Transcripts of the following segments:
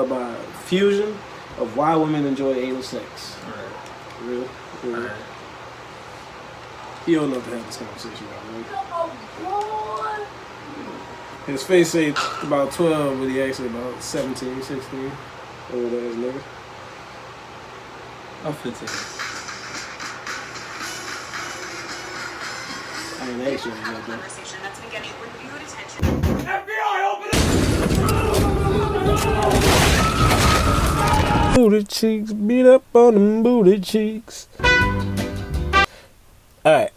by Fusion of why women enjoy anal sex. Alright. Real. Alright. He don't know to have this conversation about, right? His face say about 12, but he actually about 17, 16. Old ass nigga. I'm 15. I ain't actually have a that, conversation that's been getting renewed attention. FBI, open it! Booty cheeks, beat up on them booty cheeks. Alright,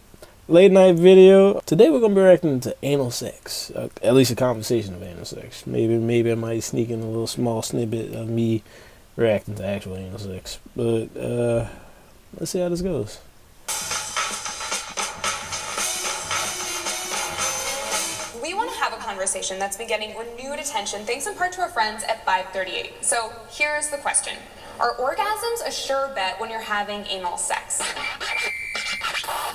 late night video. Today we're gonna be reacting to anal sex. At least a conversation of anal sex. Maybe I might sneak in a little small snippet of me reacting to actual anal sex. But let's see how this goes. We want to have a conversation that's been getting renewed attention thanks in part to our friends at 538. So here's the question. Are orgasms a sure bet when you're having anal sex?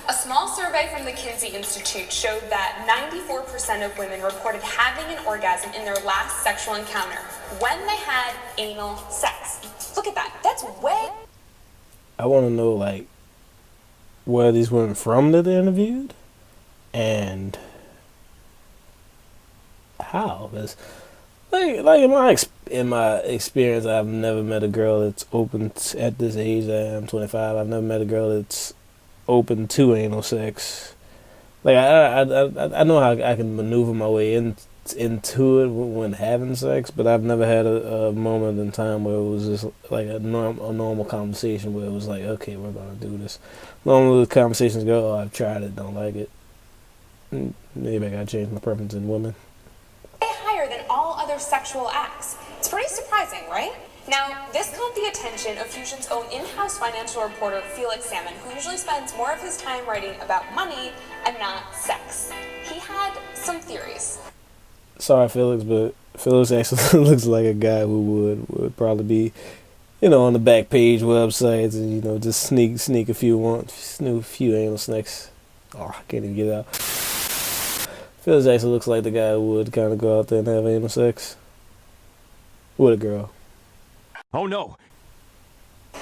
A small survey from the Kinsey Institute showed that 94% of women reported having an orgasm in their last sexual encounter when they had anal sex. Look at that. That's way... I want to know, like, where these women from that they interviewed and how. Because, like in my experience, I've never met a girl that's open at this age. I'm 25. I've never met a girl that's open to anal sex. Like I know how I can maneuver my way into it when having sex, but I've never had a moment in time where it was just like a normal conversation where it was like, okay, we're gonna do this. Normally the conversations go, oh, I've tried it, don't like it. Maybe I gotta change my preference in women. Higher than all other sexual acts. It's pretty surprising, right? Now, this caught the attention of Fusion's own in-house financial reporter, Felix Salmon, who usually spends more of his time writing about money and not sex. He had some theories. Sorry, Felix, but Felix actually looks like a guy who would probably be, on the back page websites and, just sneak a few anal snacks. Oh, I can't even get it out. Felix actually looks like the guy who would kind of go out there and have anal sex with a girl. Oh no!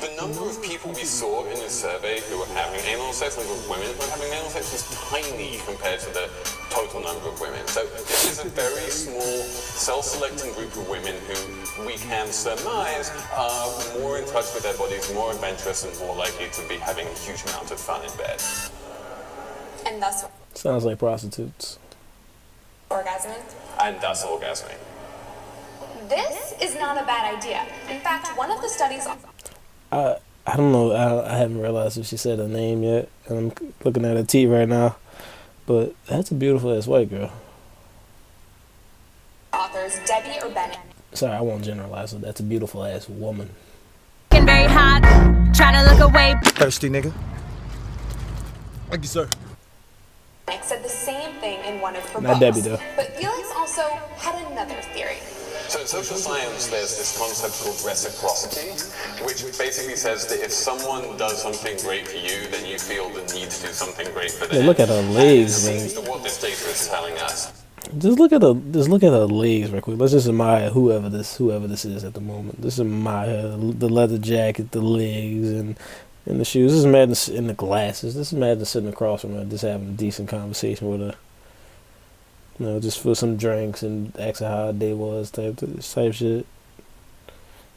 The number of people we saw in the survey who were having anal sex, like with women who were having anal sex, was tiny compared to the total number of women. So this is a very small, self-selecting group of women who we can surmise are more in touch with their bodies, more adventurous, and more likely to be having a huge amount of fun in bed. And thus... Sounds like prostitutes. Orgasming. And thus orgasming. This is not a bad idea. In fact, one of the studies... I don't know. I haven't realized if she said her name yet. And I'm looking at her teeth right now. But that's a beautiful ass white girl. Authors Debbie or Bennett. Sorry, I won't generalize her. That's a beautiful ass woman. Very hot, trying to look away. Thirsty nigga. Thank you, sir. Said the same thing in one of her Not books. Debbie, though. But Felix also had another theory. So in social science, there's this concept called reciprocity, which basically says that if someone does something great for you, then you feel the need to do something great for them. Yeah, look at her legs, and it man. seems that what this data is telling us. Just look at her legs real quick. Let's just admire whoever this is at the moment. Just admire the leather jacket, the legs, and the shoes. Just imagine in the glasses. Just imagine sitting across from her, just having a decent conversation with her. Just for some drinks and asking how her day was, type shit.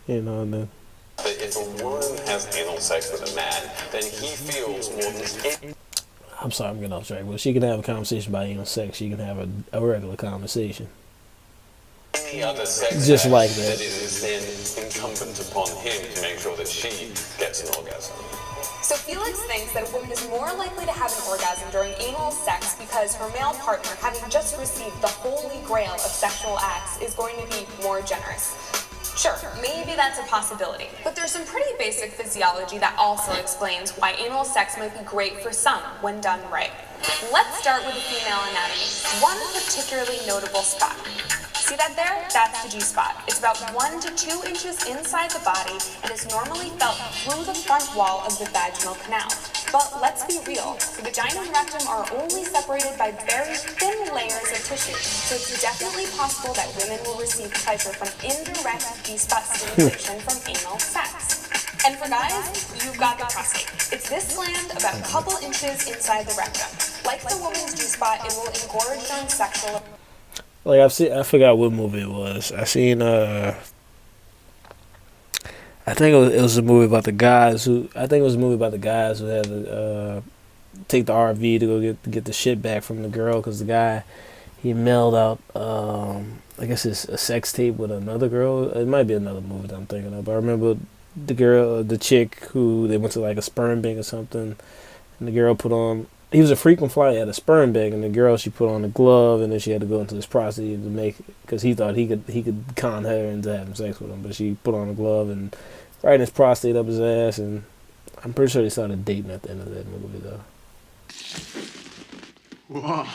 And then. That if a woman has anal sex with a man, then he feels more than... I'm sorry, I'm getting off track, but she can have a conversation about anal sex. She can have a regular conversation. Any other sex Just act like that. It is then incumbent upon him to make sure that she gets an orgasm. So Felix thinks that a woman is more likely to have an orgasm during anal sex because her male partner, having just received the holy grail of sexual acts, is going to be more generous. Sure, maybe that's a possibility, but there's some pretty basic physiology that also explains why anal sex might be great for some when done right. Let's start with the female anatomy. One particularly notable spot. See that there? That's the G-spot. It's about 1 to 2 inches inside the body and is normally felt through the front wall of the vaginal canal. But let's be real, the vagina and rectum are only separated by very thin layers of tissue, so it's definitely possible that women will receive pleasure from indirect G-spot stimulation from anal sex. And for guys, you've got the prostate. It's this gland about a couple inches inside the rectum. Like the woman's G-spot, it will engorge during sexual... Like I forgot what movie it was. I seen I think it was a movie about the guys who had to take the RV to go get the shit back from the girl because the guy, he mailed out I guess it's a sex tape with another girl. It might be another movie that I'm thinking of, but I remember the chick who they went to like a sperm bank or something, and the girl put on. He was a frequent flyer at a sperm bank, and the girl, she put on a glove, and then she had to go into this prostitute to make, because he thought he could con her into having sex with him, but she put on a glove and right his prostate up his ass, and I'm pretty sure they started dating at the end of that movie though. Whoa.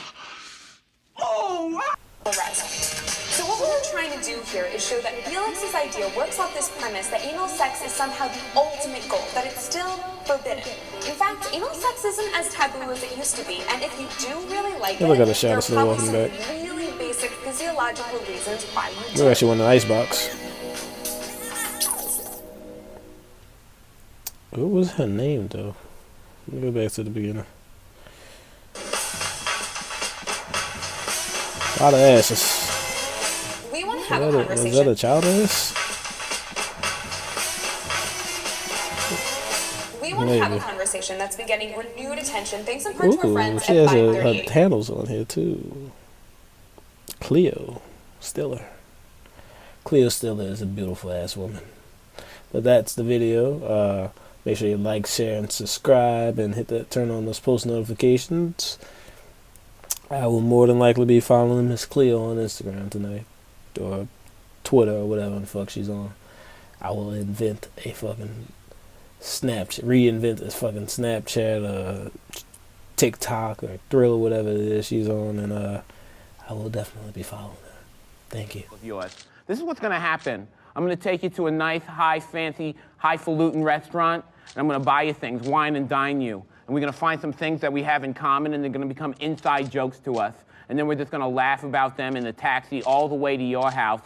Oh, wow. So what we're trying to do here is show that Felix's idea works off this premise that anal sex is somehow the ultimate goal, that it's still forbidden. In fact, anal sex isn't as taboo as it used to be, and if you do really like it, there are probably some really basic physiological reasons why you do. We actually won an icebox. What was her name though? Let me go back to the beginning. A lot of asses. We want to have a conversation. Was that a child ass? We want to have a conversation that's been getting renewed attention thanks in part to our friends she at has 538. her handles on here too. Cleo Stiller. Cleo Stiller is a beautiful ass woman. But that's the video. Make sure you like, share, and subscribe, and turn on those post notifications. I will more than likely be following Miss Cleo on Instagram tonight, or Twitter, or whatever the fuck she's on. I will reinvent this fucking Snapchat, TikTok, or Thrill, whatever it is she's on, and I will definitely be following her. Thank you. This is what's going to happen. I'm going to take you to a nice, fancy, highfalutin restaurant, and I'm going to buy you things, wine and dine you. And we're going to find some things that we have in common, and they're going to become inside jokes to us. And then we're just going to laugh about them in the taxi all the way to your house